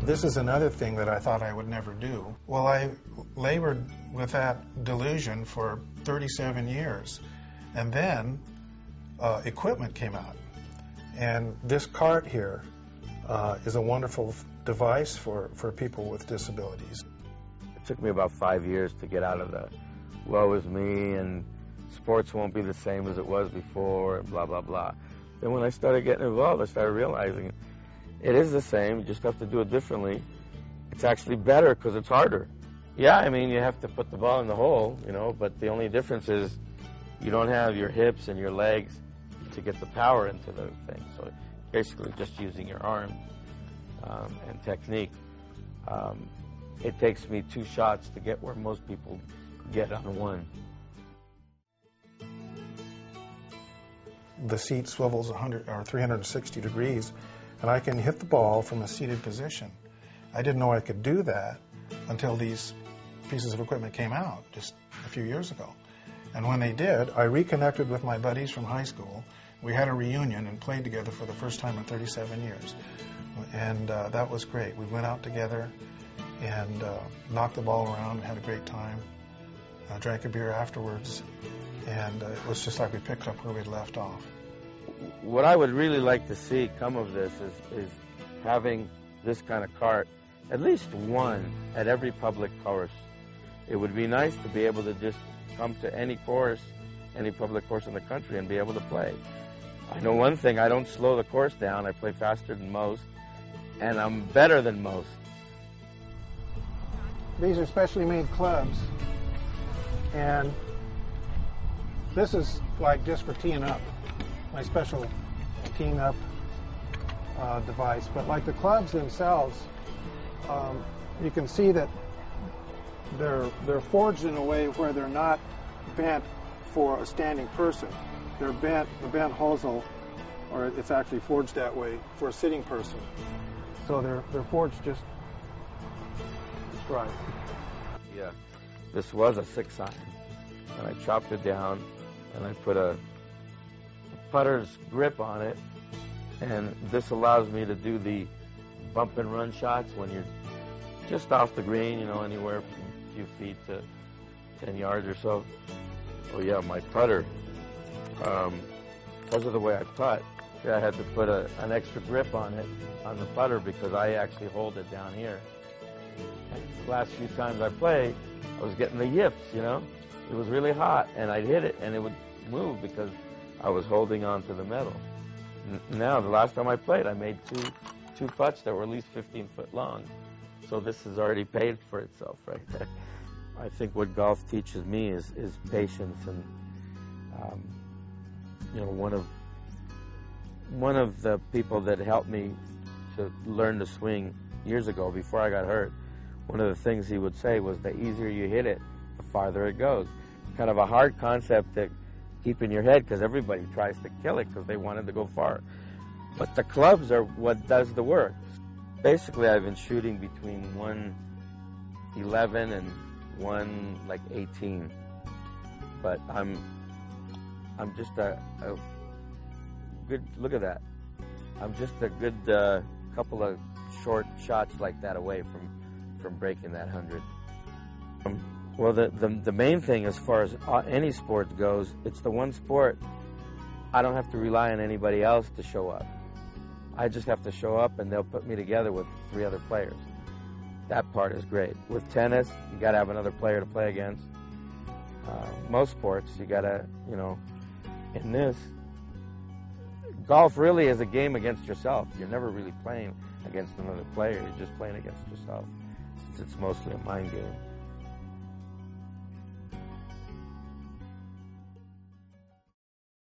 This is another thing that I thought I would never do. Well, I labored with that delusion for 37 years. And then equipment came out. And this cart here is a wonderful device for people with disabilities. It took me about 5 years to get out of the woe is me and sports won't be the same as it was before and blah, blah, blah. Then when I started getting involved, I started realizing it is the same, you just have to do it differently. It's actually better because it's harder. Yeah, I mean, you have to put the ball in the hole, you know, but the only difference is you don't have your hips and your legs to get the power into the thing. So basically just using your arms and technique. It takes me 2 shots to get where most people get on one. The seat swivels 100 or 360 degrees, and I can hit the ball from a seated position. I didn't know I could do that until these pieces of equipment came out just a few years ago. And when they did, I reconnected with my buddies from high school. We had a reunion and played together for the first time in 37 years. And that was great. We went out together and knocked the ball around, had a great time, drank a beer afterwards, and it was just like we picked up where we'd left off. What I would really like to see come of this is having this kind of cart, at least one at every public course. It would be nice to be able to just come to any course, any public course in the country and be able to play. I know one thing, I don't slow the course down, I play faster than most, and I'm better than most. These are specially made clubs, and this is like just for teeing up, my special teeing up device. But like the clubs themselves, you can see that they're forged in a way where they're not bent for a standing person. They're bent, the bent hosel, or it's actually forged that way for a sitting person. So they're forged just right. Yeah, this was a 6-iron, and I chopped it down, and I put a putter's grip on it, and this allows me to do the bump and run shots when you're just off the green, you know, anywhere from a few feet to 10 yards or so. Oh yeah, my putter, because of the way I putt, I had to put an extra grip on it, on the putter, because I actually hold it down here. And the last few times I played, I was getting the yips, you know. It was really hot, and I'd hit it, and it would move because I was holding on to the metal. Now, the last time I played, I made two putts that were at least 15 foot long. So this has already paid for itself right there. I think what golf teaches me is patience, and you know, one of the people that helped me to learn to swing years ago, before I got hurt, one of the things he would say was, the easier you hit it, the farther it goes. Kind of a hard concept to keep in your head, because everybody tries to kill it because they wanted to go far. But the clubs are what does the work. Basically, I've been shooting between 111 and 118. But I'm just a good, look at that. I'm just a good couple of short shots like that away from breaking that 100. Well, the main thing as far as any sport goes, it's the one sport I don't have to rely on anybody else to show up. I just have to show up, and they'll put me together with 3 other players. That part is great. With tennis, you got to have another player to play against. Most sports, you got to, you know, in this, golf really is a game against yourself. You're never really playing against another player. You're just playing against yourself. It's mostly a mind game.